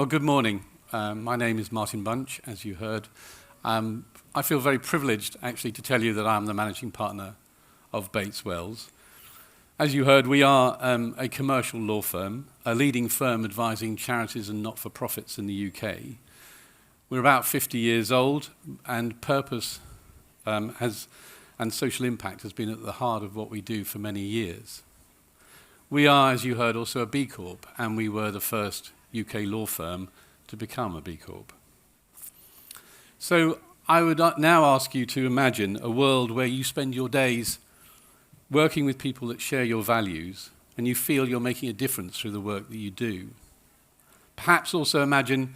Well, good morning. My name is Martin Bunch, as you heard. I feel very privileged, actually, to tell you that I'm the managing partner of Bates Wells. As you heard, we are a commercial law firm, a leading firm advising charities and not-for-profits in the UK. We're about 50 years old, and purpose and social impact has been at the heart of what we do for many years. We are, as you heard, also a B Corp, and we were the first UK law firm to become a B Corp. So I would now ask you to imagine a world where you spend your days working with people that share your values and you feel you're making a difference through the work that you do. Perhaps also imagine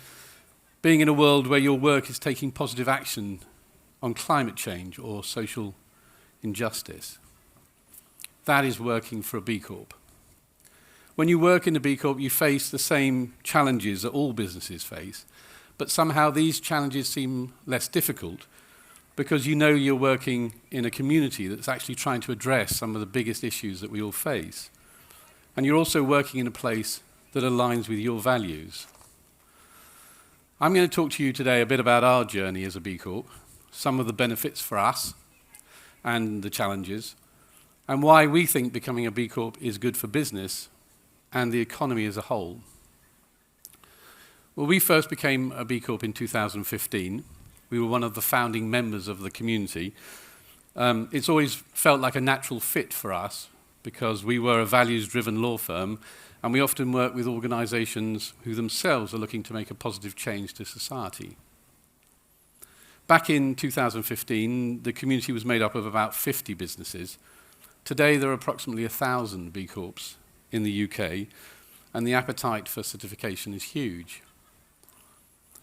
being in a world where your work is taking positive action on climate change or social injustice. That is working for a B Corp. When you work in a B Corp, you face the same challenges that all businesses face, but somehow these challenges seem less difficult because you know you're working in a community that's actually trying to address some of the biggest issues that we all face. And you're also working in a place that aligns with your values. I'm going to talk to you today a bit about our journey as a B Corp, some of the benefits for us and the challenges, and why we think becoming a B Corp is good for business and the economy as a whole. Well, we first became a B Corp in 2015. We were one of the founding members of the community. It's always felt like a natural fit for us because we were a values-driven law firm, and we often work with organisations who themselves are looking to make a positive change to society. Back in 2015, the community was made up of about 50 businesses. Today, there are approximately 1,000 B Corps in the UK, and the appetite for certification is huge.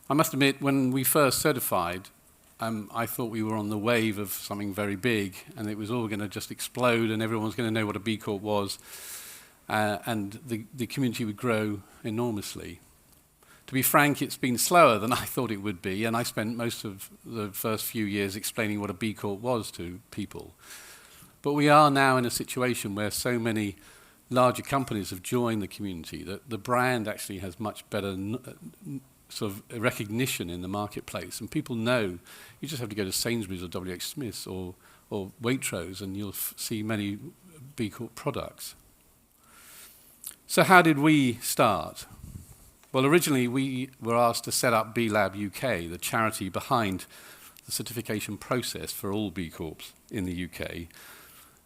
I must admit, when we first certified, I thought we were on the wave of something very big, and it was all going to just explode, and everyone was going to know what a B Corp was, and the community would grow enormously. To be frank, it's been slower than I thought it would be, and I spent most of the first few years explaining what a B Corp was to people. But we are now in a situation where so many larger companies have joined the community that the brand actually has much better sort of recognition in the marketplace. And people know, you just have to go to Sainsbury's or WH Smith's or Waitrose and you'll see many B Corp products. So how did we start? Well, originally we were asked to set up B Lab UK, the charity behind the certification process for all B Corps in the UK.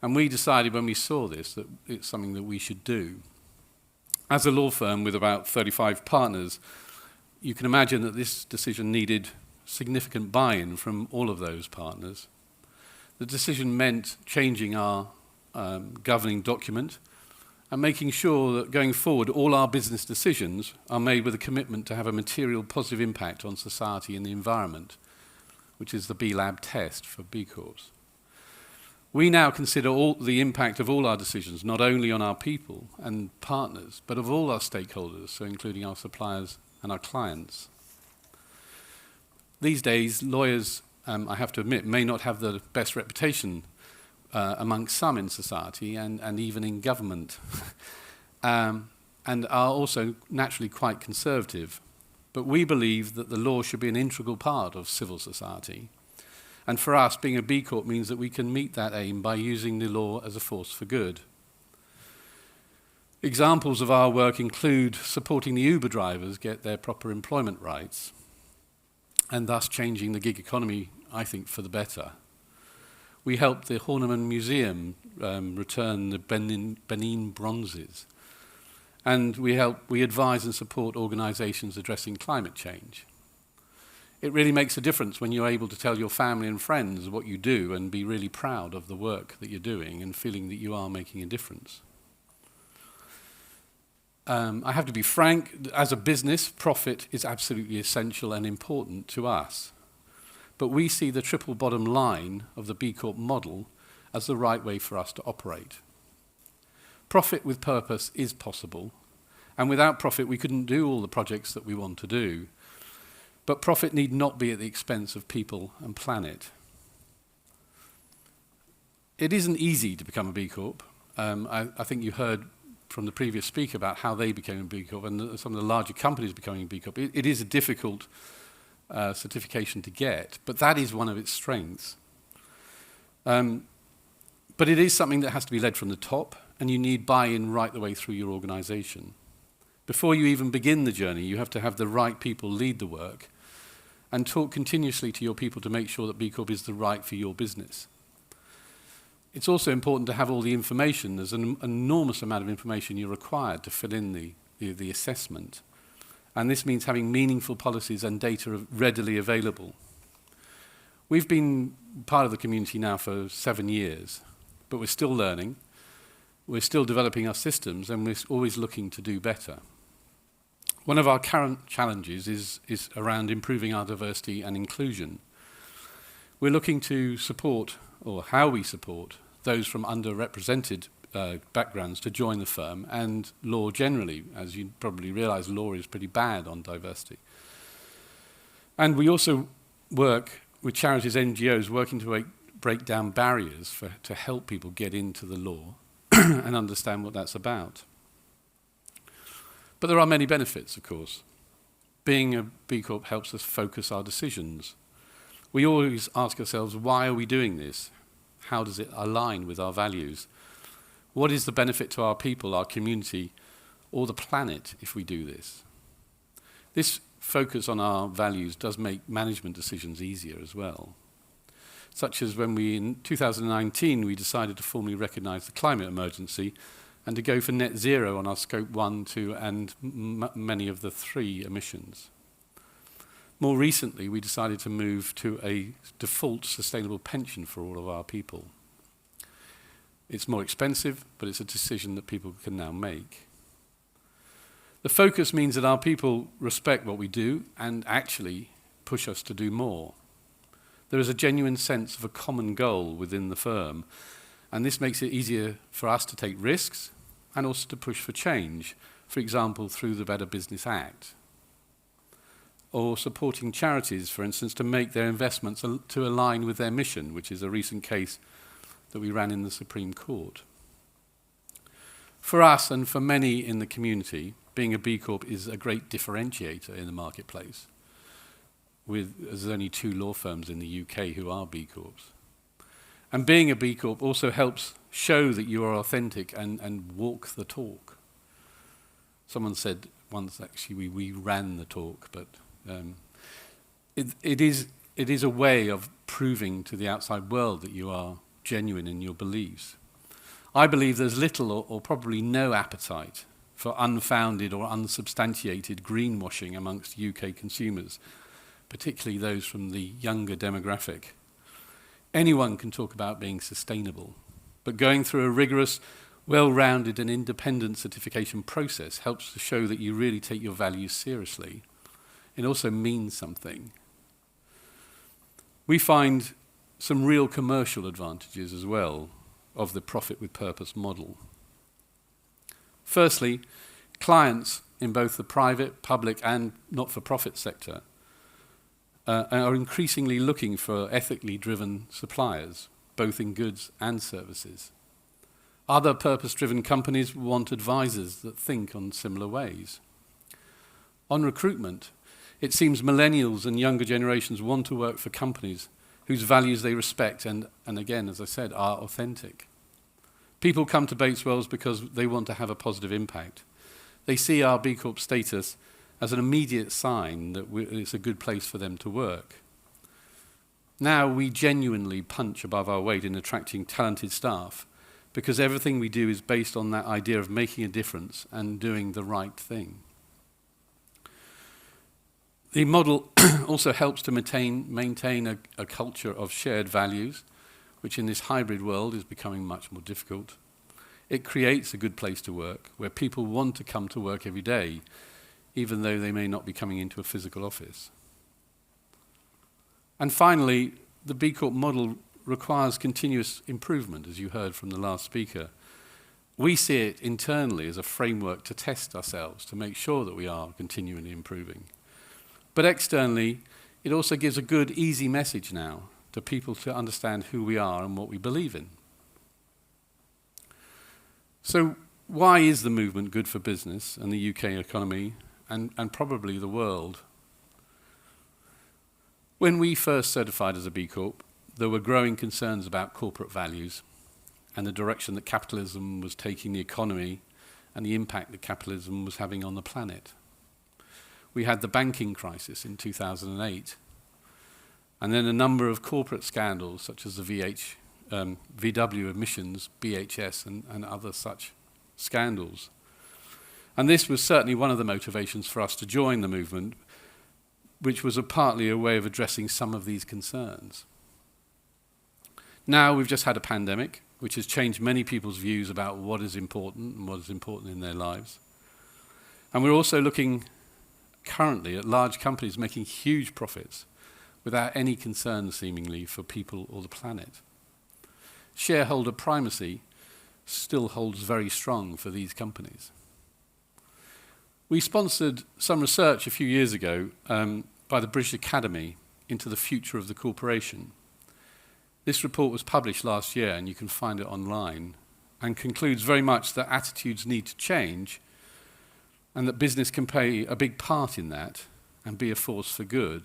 And we decided when we saw this that it's something that we should do. As a law firm with about 35 partners, you can imagine that this decision needed significant buy-in from all of those partners. The decision meant changing our governing document and making sure that going forward all our business decisions are made with a commitment to have a material positive impact on society and the environment, which is the B Lab test for B Corps. We now consider the impact of all our decisions, not only on our people and partners, but of all our stakeholders, so including our suppliers and our clients. These days, lawyers, I have to admit, may not have the best reputation amongst some in society and even in government, and are also naturally quite conservative. But we believe that the law should be an integral part of civil society. And for us, being a B Corp means that we can meet that aim by using the law as a force for good. Examples of our work include supporting the Uber drivers get their proper employment rights, and thus changing the gig economy, I think, for the better. We helped the Horniman Museum return the Benin bronzes, and we advise and support organisations addressing climate change. It really makes a difference when you're able to tell your family and friends what you do and be really proud of the work that you're doing and feeling that you are making a difference. I have to be frank, as a business, profit is absolutely essential and important to us. But we see the triple bottom line of the B Corp model as the right way for us to operate. Profit with purpose is possible, and without profit we couldn't do all the projects that we want to do. But profit need not be at the expense of people and planet. It isn't easy to become a B Corp. I think you heard from the previous speaker about how they became a B Corp and some of the larger companies becoming B Corp. It is a difficult certification to get, but that is one of its strengths. But it is something that has to be led from the top, and you need buy-in right the way through your organization. Before you even begin the journey, you have to have the right people lead the work and talk continuously to your people to make sure that B Corp is the right for your business. It's also important to have all the information. There's an enormous amount of information you're required to fill in the assessment. And this means having meaningful policies and data readily available. We've been part of the community now for 7 years, but we're still learning. We're still developing our systems, and we're always looking to do better. One of our current challenges is around improving our diversity and inclusion. We're looking to support, or how we support, those from underrepresented backgrounds to join the firm, and law generally. As you probably realize, law is pretty bad on diversity. And we also work with charities, NGOs, working to break down barriers to help people get into the law and understand what that's about. But there are many benefits, of course. Being a B Corp helps us focus our decisions. We always ask ourselves, why are we doing this? How does it align with our values? What is the benefit to our people, our community, or the planet if we do this? This focus on our values does make management decisions easier as well. Such as when in 2019, we decided to formally recognize the climate emergency and to go for net zero on our scope 1, 2, and many of the 3 emissions. More recently, we decided to move to a default sustainable pension for all of our people. It's more expensive, but it's a decision that people can now make. The focus means that our people respect what we do and actually push us to do more. There is a genuine sense of a common goal within the firm, and this makes it easier for us to take risks and also to push for change, for example, through the Better Business Act, or supporting charities, for instance, to make their investments to align with their mission, which is a recent case that we ran in the Supreme Court. For us and for many in the community, being a B Corp is a great differentiator in the marketplace. There's only 2 law firms in the UK who are B Corps. And being a B Corp also helps show that you are authentic and walk the talk. Someone said once, actually, we ran the talk, but it is a way of proving to the outside world that you are genuine in your beliefs. I believe there's little or probably no appetite for unfounded or unsubstantiated greenwashing amongst UK consumers, particularly those from the younger demographic. Anyone can talk about being sustainable, but going through a rigorous, well-rounded and independent certification process helps to show that you really take your values seriously. It also means something. We find some real commercial advantages as well of the profit with purpose model. Firstly, clients in both the private, public and not-for-profit sector are increasingly looking for ethically driven suppliers, both in goods and services. Other purpose-driven companies want advisors that think on similar ways. On recruitment, it seems millennials and younger generations want to work for companies whose values they respect and again, as I said, are authentic. People come to Bates Wells because they want to have a positive impact. They see our B Corp status as an immediate sign that it's a good place for them to work. Now we genuinely punch above our weight in attracting talented staff because everything we do is based on that idea of making a difference and doing the right thing. The model also helps to maintain a culture of shared values, which in this hybrid world is becoming much more difficult. It creates a good place to work where people want to come to work every day, even though they may not be coming into a physical office. And finally, the B Corp model requires continuous improvement, as you heard from the last speaker. We see it internally as a framework to test ourselves, to make sure that we are continually improving. But externally, it also gives a good, easy message now to people to understand who we are and what we believe in. So Why is the movement good for business and the UK economy and probably the world? When we first certified as a B Corp, there were growing concerns about corporate values and the direction that capitalism was taking the economy and the impact that capitalism was having on the planet. We had the banking crisis in 2008, and then a number of corporate scandals such as the VW emissions, BHS, and other such scandals. And this was certainly one of the motivations for us to join the movement, which was partly a way of addressing some of these concerns. Now we've just had a pandemic, which has changed many people's views about what is important and what is important in their lives. And we're also looking currently at large companies making huge profits without any concern, seemingly, for people or the planet. Shareholder primacy still holds very strong for these companies. We sponsored some research a few years ago by the British Academy into the future of the corporation. This report was published last year, and you can find it online, and concludes very much that attitudes need to change and that business can play a big part in that and be a force for good.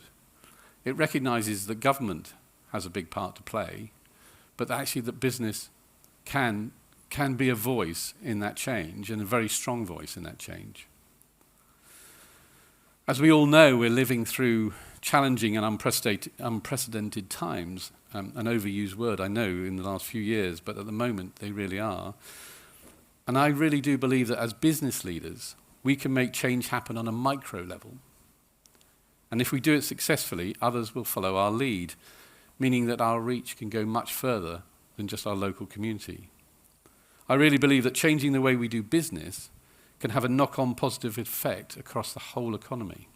It recognises that government has a big part to play, but actually that business can be a voice in that change, and a very strong voice in that change. As we all know, we're living through challenging and unprecedented times, an overused word, I know, in the last few years, but at the moment they really are. And I really do believe that as business leaders, we can make change happen on a micro level. And if we do it successfully, others will follow our lead, meaning that our reach can go much further than just our local community. I really believe that changing the way we do business can have a knock-on positive effect across the whole economy.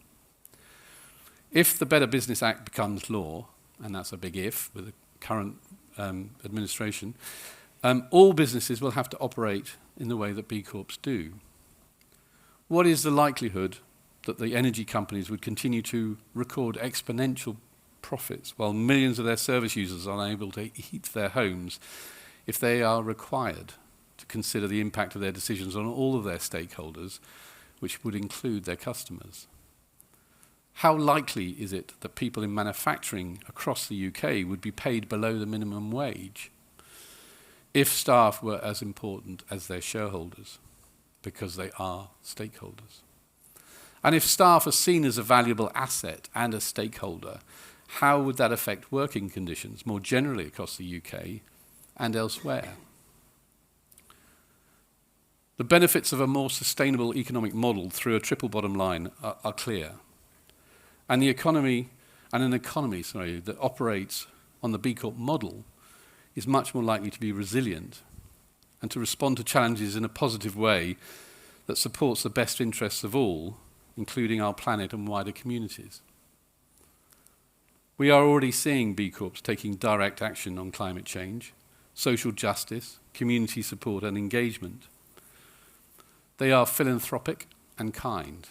If the Better Business Act becomes law, and that's a big if with the current administration, all businesses will have to operate in the way that B Corps do. What is the likelihood that the energy companies would continue to record exponential profits while millions of their service users are unable to heat their homes if they are required to consider the impact of their decisions on all of their stakeholders, which would include their customers? How likely is it that people in manufacturing across the UK would be paid below the minimum wage if staff were as important as their shareholders, because they are stakeholders? And if staff are seen as a valuable asset and a stakeholder, how would that affect working conditions more generally across the UK and elsewhere? The benefits of a more sustainable economic model through a triple bottom line are clear. And an economy that operates on the B Corp model is much more likely to be resilient and to respond to challenges in a positive way that supports the best interests of all, including our planet and wider communities. We are already seeing B Corps taking direct action on climate change, social justice, community support and engagement. They are philanthropic and kind.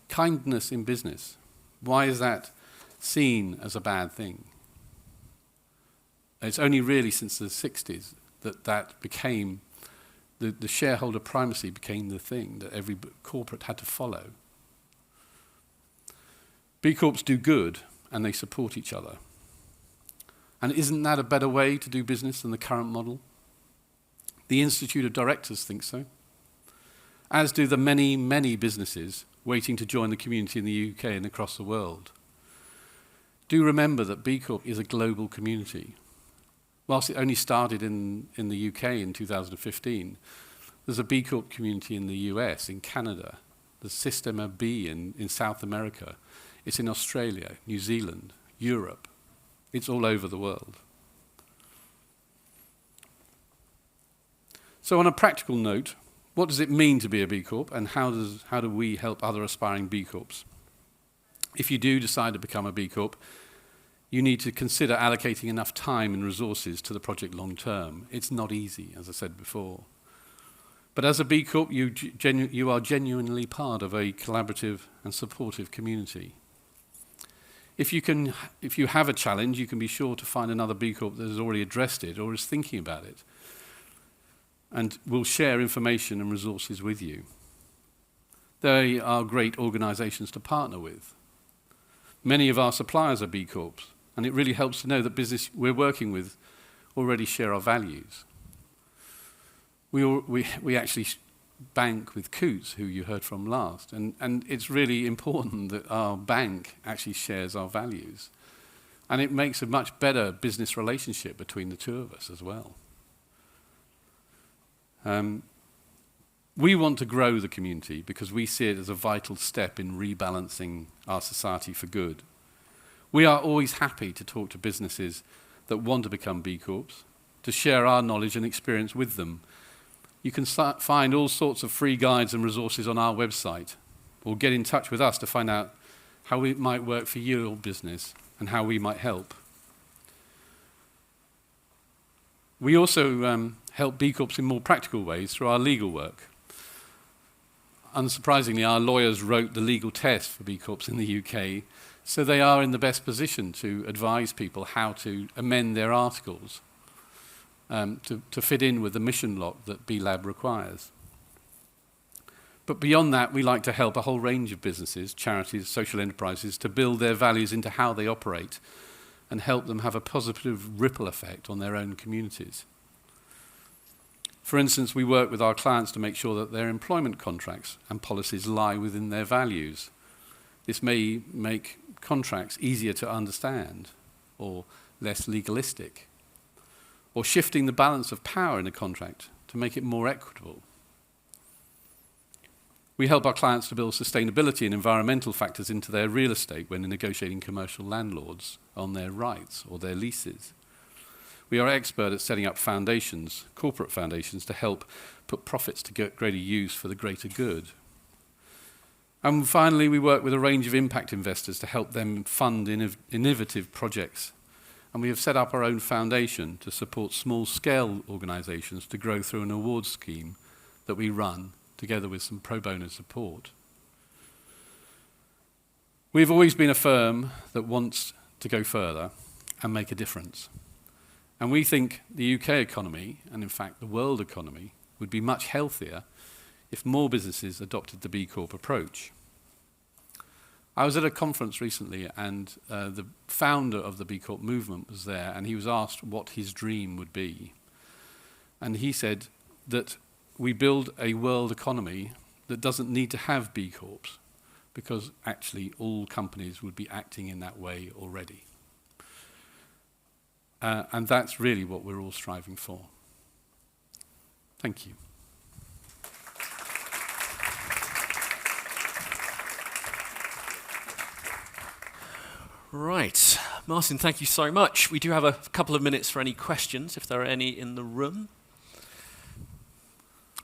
Kindness in business. Why is that seen as a bad thing? It's only really since the 60s that became, the shareholder primacy became the thing that every corporate had to follow. B Corps do good and they support each other. And isn't that a better way to do business than the current model? The Institute of Directors think so, as do the many, many businesses waiting to join the community in the UK and across the world. Do remember that B Corp is a global community. Whilst it only started in the UK in 2015, there's a B Corp community in the US, in Canada, the Systema B in South America. It's in Australia, New Zealand, Europe. It's all over the world. So on a practical note, what does it mean to be a B Corp, and how do we help other aspiring B Corps? If you do decide to become a B Corp, you need to consider allocating enough time and resources to the project long term. It's not easy, as I said before. But as a B Corp, you are genuinely part of a collaborative and supportive community. If you have a challenge, you can be sure to find another B Corp that has already addressed it or is thinking about it. and will share information and resources with you. They are great organisations to partner with. Many of our suppliers are B Corps, and it really helps to know that business we're working with already share our values. We actually bank with Coutts, who you heard from last, and it's really important that our bank actually shares our values. And it makes a much better business relationship between the two of us as well. We want to grow the community because we see it as a vital step in rebalancing our society for good. We are always happy to talk to businesses that want to become B Corps, to share our knowledge and experience with them. You can find all sorts of free guides and resources on our website, or get in touch with us to find out how it might work for your business and how we might help. We also help B Corps in more practical ways through our legal work. Unsurprisingly, our lawyers wrote the legal test for B Corps in the UK, so they are in the best position to advise people how to amend their articles to fit in with the mission lock that B Lab requires. But beyond that, we like to help a whole range of businesses, charities, social enterprises to build their values into how they operate and help them have a positive ripple effect on their own communities. For instance, we work with our clients to make sure that their employment contracts and policies lie within their values. This may make contracts easier to understand or less legalistic, or shifting the balance of power in a contract to make it more equitable. We help our clients to build sustainability and environmental factors into their real estate when negotiating commercial landlords on their rights or their leases. We are expert at setting up foundations, corporate foundations, to help put profits to get greater use for the greater good. And finally, we work with a range of impact investors to help them fund innovative projects. And we have set up our own foundation to support small-scale organisations to grow through an awards scheme that we run together with some pro bono support. We've always been a firm that wants to go further and make a difference. And we think the UK economy, and in fact the world economy, would be much healthier if more businesses adopted the B Corp approach. I was at a conference recently, and the founder of the B Corp movement was there, and he was asked what his dream would be. And he said that we build a world economy that doesn't need to have B Corps, because actually all companies would be acting in that way already. And that's really what we're all striving for. Thank you. Right. Martin, thank you so much. We do have a couple of minutes for any questions, if there are any in the room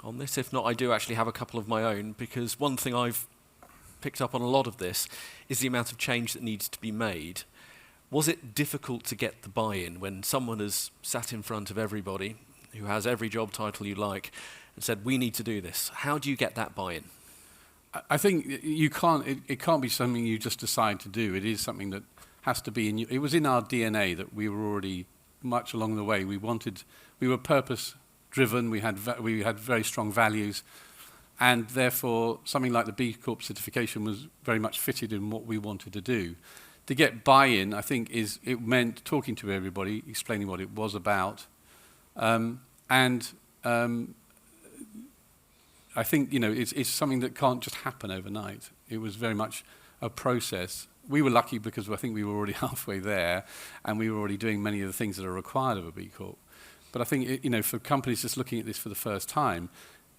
on this. If not, I do actually have a couple of my own, because one thing I've picked up on a lot of this is the amount of change that needs to be made. Was it difficult to get the buy-in when someone has sat in front of everybody who has every job title you like and said, we need to do this? How do you get that buy-in? I think you can't. It can't be something you just decide to do. It is something that has to be in you. It was in our DNA that we were already much along the way. We were purpose-driven. We had very strong values, and therefore something like the B Corp certification was very much fitted in what we wanted to do. To get buy-in, I think it meant talking to everybody, explaining what it was about, and I think it's something that can't just happen overnight. It was very much a process. We were lucky because I think we were already halfway there, and we were already doing many of the things that are required of a B Corp. But I think for companies just looking at this for the first time,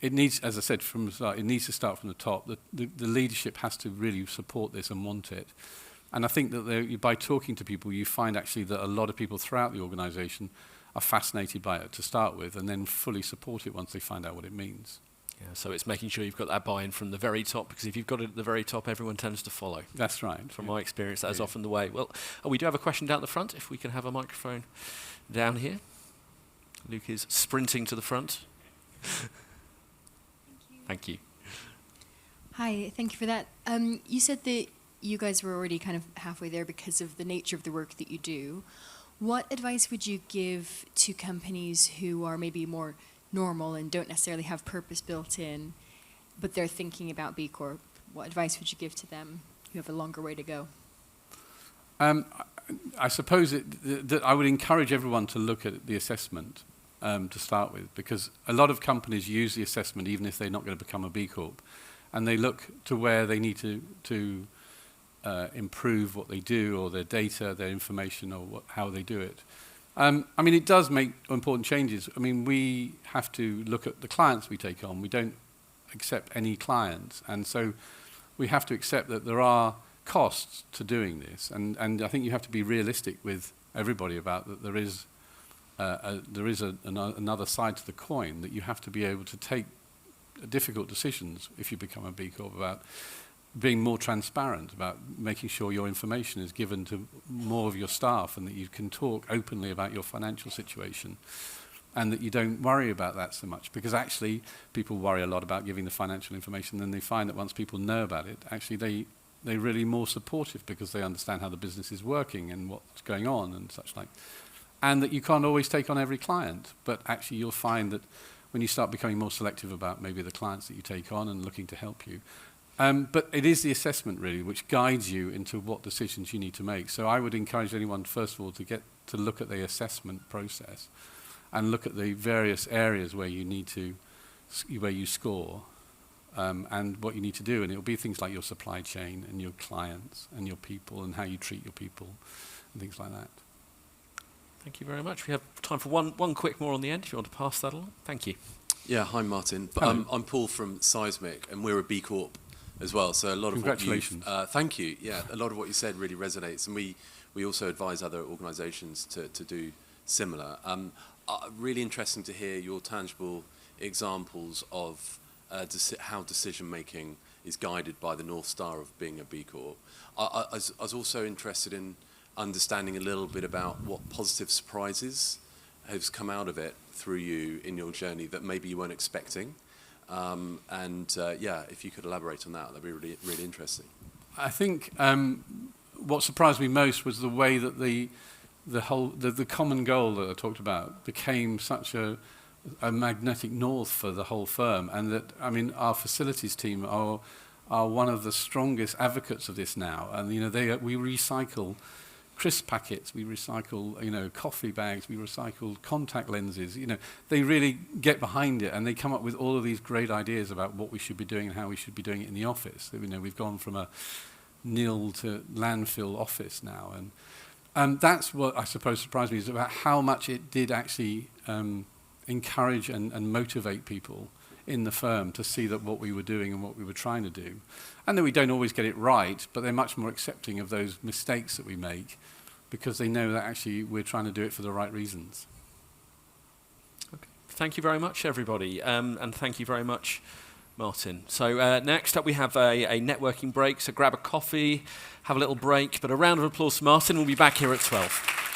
it needs, as I said from the start, it needs to start from the top. The leadership has to really support this and want it. And I think that by talking to people, you find actually that a lot of people throughout the organisation are fascinated by it to start with, and then fully support it once they find out what it means. Yeah, so it's making sure you've got that buy-in from the very top, because if you've got it at the very top, everyone tends to follow. That's right. From my experience, that is often the way. Well, we do have a question down the front, if we can have a microphone down here. Luke is sprinting to the front. Thank you. Hi, thank you for that. You said that you guys were already kind of halfway there because of the nature of the work that you do. What advice would you give to companies who are maybe more normal and don't necessarily have purpose built in, but they're thinking about B Corp? What advice would you give to them who have a longer way to go? I suppose that I would encourage everyone to look at the assessment to start with, because a lot of companies use the assessment even if they're not going to become a B Corp, and they look to where they need to improve what they do, or their data, their information, or how they do it. I mean, it does make important changes. I mean, we have to look at the clients we take on. We don't accept any clients, and so we have to accept that there are costs to doing this, and I think you have to be realistic with everybody about that. There is another side to the coin, that you have to be able to take difficult decisions if you become a B Corp, about being more transparent, about making sure your information is given to more of your staff, and that you can talk openly about your financial situation, and that you don't worry about that so much, because actually people worry a lot about giving the financial information, and they find that once people know about it, actually they're really more supportive, because they understand how the business is working and what's going on and such like. And that you can't always take on every client, but actually you'll find that when you start becoming more selective about maybe the clients that you take on and looking to help you. But it is the assessment really which guides you into what decisions you need to make. So I would encourage anyone, first of all, to look at the assessment process and look at the various areas where you need to, where you score, and what you need to do. And it'll be things like your supply chain and your clients and your people and how you treat your people and things like that. Thank you very much. We have time for one quick more on the end, if you want to pass that along. Thank you. Yeah, hi Martin. I'm Paul from Seismic, and we're a B Corp as well. So a lot of Congratulations. Thank you. Yeah, a lot of what you said really resonates, and we also advise other organisations to do similar. Really interesting to hear your tangible examples of how decision making is guided by the North Star of being a B Corp. I was also interested in understanding a little bit about what positive surprises has come out of it through you in your journey that maybe you weren't expecting. If you could elaborate on that, that'd be really, really interesting. I think what surprised me most was the way that the common goal that I talked about became such a magnetic north for the whole firm, and that, I mean, our facilities team are one of the strongest advocates of this now. And we recycle crisp packets, we recycle coffee bags, we recycle contact lenses. They really get behind it, and they come up with all of these great ideas about what we should be doing and how we should be doing it in the office. We've gone from a nil to landfill office now, and that's what I suppose surprised me, is about how much it did actually encourage and motivate people in the firm to see that what we were doing and what we were trying to do, and that we don't always get it right, but they're much more accepting of those mistakes that we make, because they know that actually we're trying to do it for the right reasons. Okay. Thank you very much, everybody, and thank you very much, Martin. So next up we have a networking break, so grab a coffee, have a little break, but a round of applause for Martin. We'll be back here at 12.